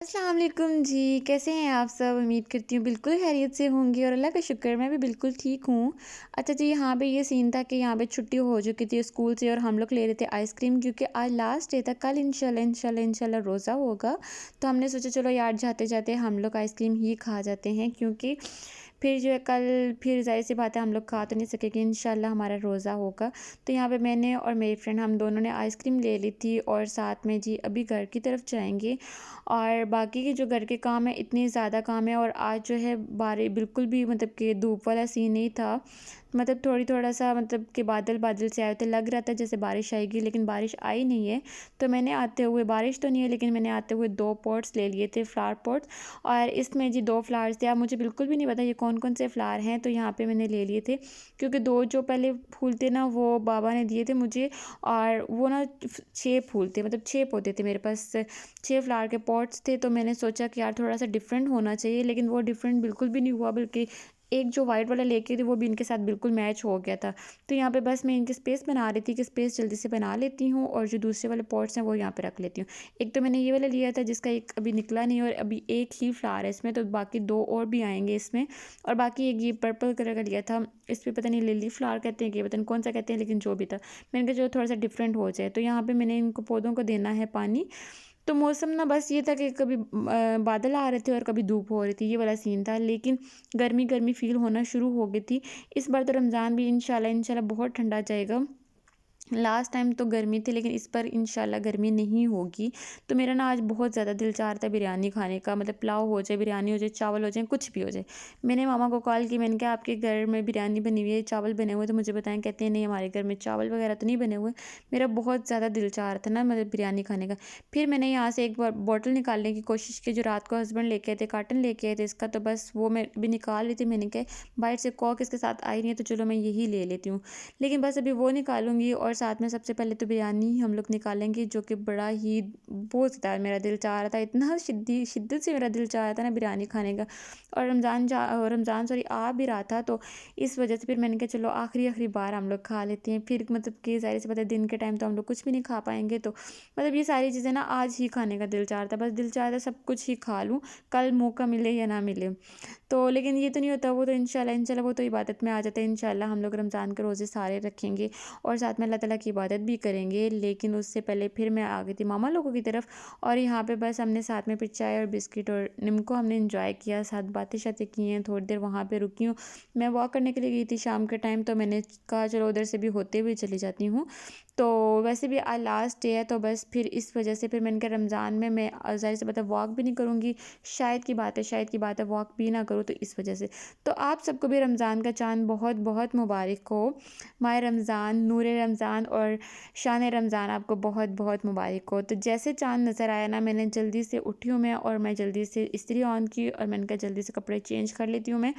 अस्सलाम वालेकुम जी, कैसे हैं आप सब? उम्मीद करती हूँ बिल्कुल खैरियत से होंगे और अल्लाह का शुक्र है मैं भी बिल्कुल ठीक हूँ। अच्छा जी, यहाँ पे ये सीन था कि यहाँ पे छुट्टी हो चुकी थी स्कूल से और हम लोग ले रहे थे आइसक्रीम क्योंकि आज लास्ट डे था, कल इंशाल्लाह रोज़ा होगा। तो हमने सोचा चलो यार जाते-जाते हम लोग आइसक्रीम ही खा जाते हैं क्योंकि फिर जो है कल फिर ज़ाहिर-सी बात है हम लोग खा तो नहीं सकेंगे, इंशाल्लाह हमारा रोज़ा होगा। तो यहाँ पे मैंने और मेरी फ्रेंड हम दोनों ने आइसक्रीम ले ली थी और साथ में जी अभी घर की तरफ जाएँगे। और बाकी के जो घर के काम है इतने ज़्यादा काम है और आज जो है बारी बिल्कुल भी मतलब कि धूप वाला सीन नहीं था। मतलब थोड़ा-सा मतलब कि बादल-बादल से आए थे, लग रहा था जैसे बारिश आएगी लेकिन बारिश आई नहीं है। तो मैंने आते हुए बारिश तो नहीं है लेकिन मैंने आते हुए 2 पॉट्स ले लिए थे फ्लावर पॉट्स और इसमें जी 2 फ्लावर्स थे। अब मुझे बिल्कुल भी नहीं पता ये कौन-कौन से फ्लावर हैं, तो यहाँ पे मैंने ले लिए थे क्योंकि 2 जो पहले फूल थे ना वो बाबा ने दिए थे मुझे और वो ना 6 फूल थे, मतलब 6 पौधे थे मेरे पास। 6 फ्लावर के पॉट्स थे तो मैंने सोचा कि यार थोड़ा-सा डिफरेंट होना चाहिए, लेकिन वो डिफरेंट बिल्कुल भी नहीं हुआ, बल्कि एक जो वाइट वाला लेके थी वो भी इनके साथ बिल्कुल मैच हो गया था। तो यहाँ पे बस मैं इनकी स्पेस बना रही थी कि स्पेस जल्दी से बना लेती हूँ और जो दूसरे वाले पॉट्स हैं वो यहाँ पे रख लेती हूँ। एक तो मैंने ये वाला लिया था जिसका एक अभी निकला नहीं और अभी एक ही फ्लावर है इसमें, तो बाकी 2 और भी आएँगे इसमें। और बाकी एक ये पर्पल कलर का लिया था, इस पे पता नहीं लिली फ्लावर कहते हैं कि पता नहीं कौन-सा कहते हैं, लेकिन जो भी था। मैंने कहा चलो थोड़ा-सा डिफरेंट हो जाए, तो यहाँ पे मैंने इनको पौधों को देना है पानी। तो मौसम ना बस ये था कि कभी बादल आ रहे थे और कभी धूप हो रही थी, ये वाला सीन था, लेकिन गर्मी-गर्मी फ़ील होना शुरू हो गई थी। इस बार तो रमज़ान भी इंशाल्लाह बहुत ठंडा जाएगा। लास्ट टाइम तो गर्मी थी लेकिन इस बार इंशाल्लाह गर्मी नहीं होगी। तो मेरा ना आज बहुत ज़्यादा दिल चाह रहा था बिरयानी खाने का, मतलब पुलाव हो जाए, बिरयानी हो जाए, चावल हो जाए, कुछ भी हो जाए। मैंने मामा को कॉल की, मैंने कहा आपके घर में बिरयानी बनी हुई है, चावल बने हुए हैं तो मुझे बताएँ। कहते हैं नहीं हमारे घर में चावल वगैरह तो नहीं बने हुए। मेरा बहुत ज़्यादा दिल चाह रहा था ना मतलब बिरयानी खाने का। फिर मैंने यहाँ से एक बार बॉटल निकालने की कोशिश की जो रात को हस्बैंड लेके आए थे, कार्टन लेके आए थे इसका, तो बस वो मैं अभी निकाल रही थी। मैंने कहा बाहर से कॉक इसके साथ आई नहीं है तो चलो मैं यही ले लेती हूँ। लेकिन बस अभी वो निकालूँगी और साथ में सबसे पहले तो बिरयानी ही हम लोग निकालेंगे, जो कि बड़ा ही बहुत ज़्यादा मेरा दिल चाह रहा था, इतना शिद्दत से मेरा दिल चाह रहा था ना बिरयानी खाने का। और रमज़ान सॉरी आ भी रहा था, तो इस वजह से फिर मैंने कहा चलो आखिरी बार हम लोग खा लेते हैं। फिर मतलब कि ज़ाहिर-सी बात है दिन के टाइम तो हम लोग कुछ भी नहीं खा पाएँगे, तो मतलब ये सारी चीज़ें ना आज ही खाने का दिल चाह रहा था। बस दिल चाह रहा था सब कुछ ही खा लूँ, कल मौका मिले या ना मिले। तो लेकिन ये तो नहीं होता, वो तो इंशाल्लाह वो तो इबादत में आ जाता है। इंशाल्लाह हम लोग रमज़ान के रोज़े सारे रखेंगे और साथ में अल्लाह ताला की इबादत भी करेंगे। लेकिन उससे पहले फिर मैं आ गई थी मामा लोगों की तरफ और यहाँ पे बस हमने साथ में फिर चाय और बिस्किट और निम्को हमने एंजॉय किया, साथ बातें-शातें की हैं, थोड़ी देर वहाँ पे रुकी हूँ। मैं वॉक करने के लिए गई थी शाम के टाइम, तो मैंने कहा चलो उधर से भी होते हुए चली जाती हूँ। तो वैसे भी आज लास्ट डे है, तो बस फिर इस वजह से फिर मैंने कहा रमज़ान में मैं ज़ाहिर-सी बात है वॉक भी नहीं करूँगी। शायद की बात है वॉक भी ना करूँ, तो इस वजह से। तो आप सबको भी रमज़ान का चाँद बहुत-बहुत मुबारक हो। माह रमज़ान, नूरे रमज़ान और शान रमज़ान आपको बहुत-बहुत मुबारक हो। तो जैसे चाँद नज़र आया ना, मैंने जल्दी से उठी हूँ मैं और मैं जल्दी से इस्त्री ऑन की और मैंने कहा जल्दी से कपड़े चेंज कर लेती हूँ मैं।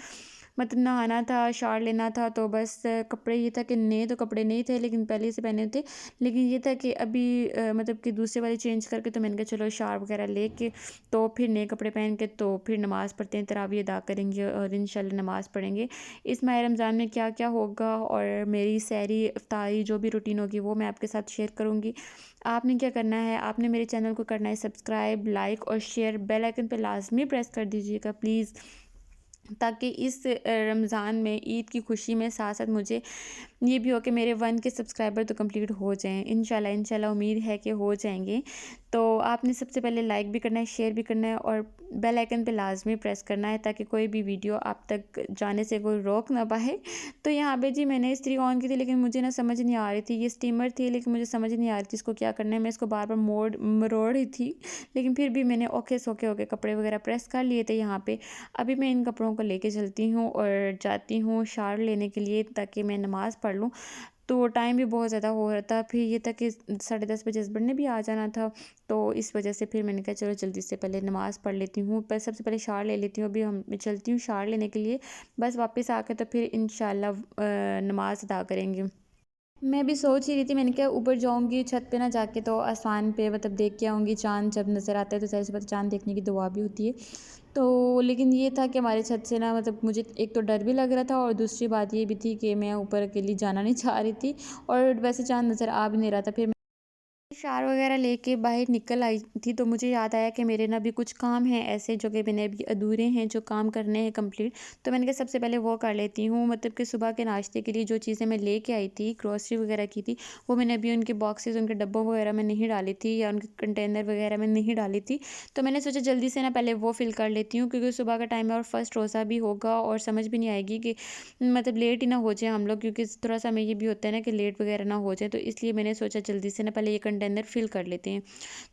मतलब नहाना था, शावर लेना था, तो बस कपड़े ये था कि नए तो कपड़े नहीं थे लेकिन पहले से पहने थे। लेकिन ये था कि अभी मतलब कि दूसरे वाले चेंज करके, तो मैंने कहा चलो शावर वगैरह लेके तो फिर नए कपड़े पहन के तो फिर नमाज़ पढ़ते हैं, तरावी अदा करेंगे और इंशाल्लाह नमाज़ पढ़ेंगे। इस माह रमज़ान में क्या-क्या होगा और मेरी सहरी, इफ्तारी जो भी रूटीन होगी वो मैं आपके साथ शेयर करूँगी। आपने क्या करना है, आपने मेरे चैनल को करना है सब्सक्राइब, लाइक और शेयर, बेल आइकन पे लाज़मी प्रेस कर दीजिएगा प्लीज़, ताकि इस रमज़ान में ईद की खुशी में साथ-साथ मुझे ये भी हो कि मेरे 1 के सब्सक्राइबर तो कंप्लीट हो जाएँ। इंशाल्लाह उम्मीद है कि हो जाएँगे। तो आपने सबसे पहले लाइक भी करना है, शेयर भी करना है और बेल आइकन पे लाज़मी प्रेस करना है ताकि कोई भी वीडियो आप तक जाने से कोई रोक ना पाए। तो यहाँ पे जी मैंने इस्त्री ऑन की थी लेकिन मुझे ना समझ नहीं आ रही थी। ये स्टीमर थी लेकिन मुझे समझ नहीं आ रही थी इसको क्या करना है। मैं इसको बार-बार मरोड़ रही थी, लेकिन फिर भी मैंने औखे सौखे होके कपड़े वगैरह प्रेस कर लिए थे यहाँ पे। अभी मैं इन कपड़ों को लेके चलती हूँ और जाती हूँ शावर लेने के लिए ताकि मैं नमाज़ पढ़ लूँ। तो टाइम भी बहुत ज़्यादा हो रहा था, फिर ये था कि साढ़े 10 बजे हस्बैंड ने भी आ जाना था, तो इस वजह से फिर मैंने कहा चलो जल्दी से पहले नमाज़ पढ़ लेती हूँ, पर सबसे पहले शावर ले लेती हूँ। अभी मैं चलती हूँ शावर लेने के लिए, बस वापस आके तो फिर इंशाल्लाह नमाज़ अदा करेंगे। मैं भी सोच ही रही थी, मैंने कहा ऊपर जाऊँगी छत पे ना जाके तो आसमान पे मतलब देख के आऊँगी, चाँद जब नज़र आता है तो ज़ाहिर-सी बात है चाँद देखने की दुआ भी होती है। तो लेकिन ये था कि हमारे छत से ना मतलब मुझे एक तो डर भी लग रहा था और दूसरी बात ये भी थी कि मैं ऊपर अकेली जाना नहीं चाह रही थी और वैसे चाँद नज़र आ भी नहीं रहा था। फिर शार वगैरह लेके बाहर निकल आई थी तो मुझे याद आया कि मेरे ना भी कुछ काम हैं ऐसे जो कि मैंने अभी अधूरे हैं, जो काम करने हैं कंप्लीट। तो मैंने कहा सबसे पहले वो कर लेती हूँ। मतलब कि सुबह के नाश्ते के लिए जो चीज़ें मैं लेके आई थी, ग्रोसरी वगैरह की थी, वो मैंने अभी उनके बॉक्सेस, उनके डब्बों वगैरह में नहीं डाली थी या उनके कंटेनर वगैरह में नहीं डाली थी। तो मैंने सोचा जल्दी से ना पहले वो फिल कर लेती हूँ, क्योंकि सुबह का टाइम है और फर्स्ट रोज़ा भी होगा और समझ भी नहीं आएगी कि मतलब लेट ही ना हो जाए हम लोग, क्योंकि थोड़ा सा हमें ये भी होता है ना कि लेट वगैरह ना हो जाए। तो इसलिए मैंने सोचा जल्दी से ना पहले ये कंटेनर फिल कर लेते हैं।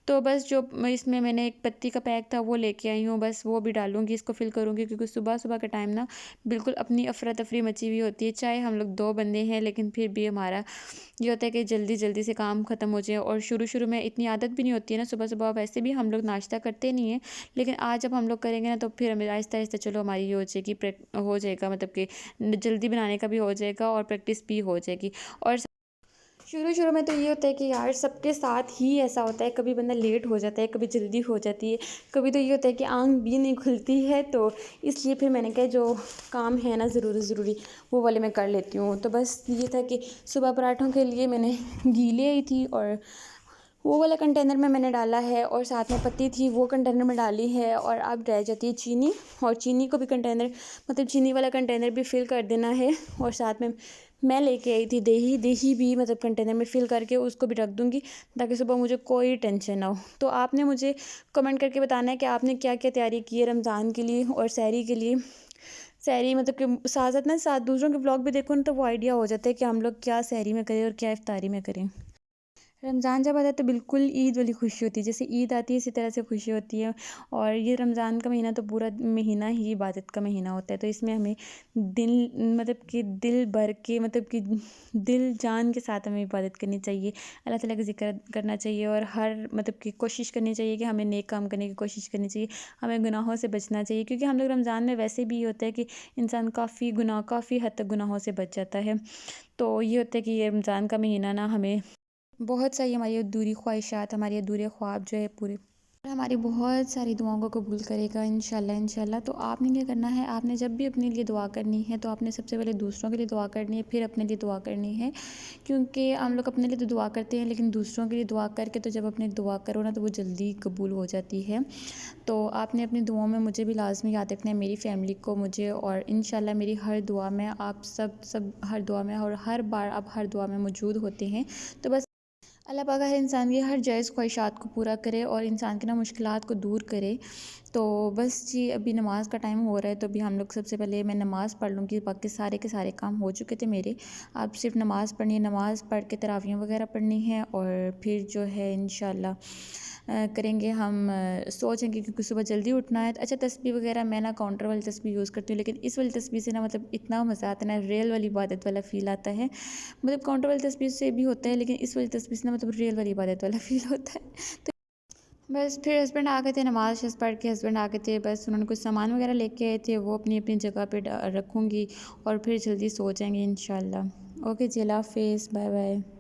तो बस जो इसमें मैंने एक पत्ती का पैक था वो लेके आई हूँ, बस वो भी डालूँगी, इसको फिल करूँगी, क्योंकि सुबह सुबह का टाइम ना बिल्कुल अपनी अफरा तफरी मची हुई होती है। चाहे हम लोग 2 बंदे हैं, लेकिन फिर भी हमारा ये होता है कि जल्दी जल्दी से काम ख़त्म हो जाए। और शुरू शुरू में इतनी आदत भी नहीं होती है ना, सुबह सुबह वैसे भी हम लोग नाश्ता करते नहीं हैं, लेकिन आज जब हम लोग करेंगे ना तो फिर हमें आहिस्ता आहिस्ता चलो हमारी ये हो जाएगी, हो जाएगा, मतलब कि जल्दी बनाने का भी हो जाएगा और प्रैक्टिस भी हो जाएगी। और शुरू-शुरू में तो ये होता है कि यार सबके साथ ही ऐसा होता है, कभी बंदा लेट हो जाता है, कभी जल्दी हो जाती है, कभी तो ये होता है कि आँख भी नहीं खुलती है। तो इसलिए फिर मैंने कहा जो काम है ना ज़रूरी वो वाले मैं कर लेती हूँ। तो बस ये था कि सुबह पराठों के लिए मैंने घी ले आई थी और वो वाला कंटेनर में मैंने डाला है, और साथ में पत्ती थी वो कंटेनर में डाली है, और अब रह जाती है चीनी। और चीनी को भी कंटेनर, मतलब चीनी वाला कंटेनर भी फिल कर देना है। और साथ में मैं लेके आई थी दही, दही भी मतलब कंटेनर में फिल करके उसको भी रख दूँगी, ताकि सुबह मुझे कोई टेंशन ना हो। तो आपने मुझे कमेंट करके बताना है कि आपने क्या क्या तैयारी की है रमज़ान के लिए और सहरी के लिए। सहरी मतलब कि साथ साथ ना साथ दूसरों के ब्लॉग भी देखो ना, तो वो आइडिया हो जाता है कि हम लोग क्या सहरी में करें और क्या इफ्तारी में करें। रमज़ान जब आता है तो बिल्कुल ईद वाली खुशी होती है, जैसे ईद आती है इसी तरह से खुशी होती है। और ये रमज़ान का महीना तो पूरा महीना ही इबादत का महीना होता है, तो इसमें हमें दिल, मतलब कि दिल भर के, मतलब कि दिल जान के साथ हमें इबादत करनी चाहिए, अल्लाह ताला का ज़िक्र करना चाहिए, और हर मतलब कि कोशिश करनी चाहिए कि हमें नेक काम करने की कोशिश करनी चाहिए, हमें गुनाहों से बचना चाहिए, क्योंकि हम लोग रमज़ान में वैसे भी ये होता है कि इंसान काफ़ी हद तक गुनाहों से बच जाता है। तो ये होता है कि ये रमज़ान का महीना ना हमें बहुत सारी हमारी अधूरी ख्वाहिशात, हमारे अधूरे ख्वाब जो है पूरे, और हमारी बहुत सारी दुआओं को कबूल करेगा इंशाल्लाह इंशाल्लाह। तो आपने क्या करना है, आपने जब भी अपने लिए दुआ करनी है तो आपने सबसे पहले दूसरों के लिए दुआ करनी है, फिर अपने लिए दुआ करनी है। क्योंकि हम लोग अपने लिए तो दुआ करते हैं, लेकिन दूसरों के लिए दुआ करके तो जब अपने दुआ करो ना तो वो जल्दी कबूल हो जाती है। तो आपने अपनी दुआओं में मुझे भी लाज़मी याद रखना है, मेरी फ़ैमिली को, मुझे, और इंशाल्लाह मेरी हर दुआ में आप सब हर दुआ में और हर बार आप हर दुआ में मौजूद होते हैं। तो बस अल्लाह पाक हर इंसान की हर जायज़ ख्वाहिशात को पूरा करे और इंसान की ना मुश्किलात को दूर करे। तो बस जी अभी नमाज़ का टाइम हो रहा है, तो अभी हम लोग सबसे पहले मैं नमाज़ पढ़ लूँगी, बाकी सारे के सारे काम हो चुके थे मेरे। अब सिर्फ नमाज़ पढ़नी है, नमाज़ पढ़ के तरावियाँ वगैरह पढ़नी है, और फिर जो है इंशाल्लाह करेंगे हम। सोचेंगे क्योंकि सुबह जल्दी उठना है। अच्छा तस्बीह वगैरह मैं ना काउंटर वाली तस्बीह यूज़ करती हूँ, लेकिन इस वाली तस्बीह से ना मतलब इतना मज़ा आता है ना, रियल वाली इबादत वाला फ़ील आता है। मतलब काउंटर वाली तस्बीह से भी होता है, लेकिन इस वाली तस्बीह से ना मतलब रियल वाली इबादत वाला फ़ील होता है। तो बस फिर हस्बैंड आ गए थे, नमाज़ शज़ पढ़ के हस्बैंड आ गए थे, बस उन्होंने कुछ सामान वगैरह लेके आए थे, वो अपनी अपनी जगह पे रखूँगी और फिर जल्दी सो जाएंगे इंशाल्लाह। ओके जी, अल्लाह हाफ़िज़, बाय बाय।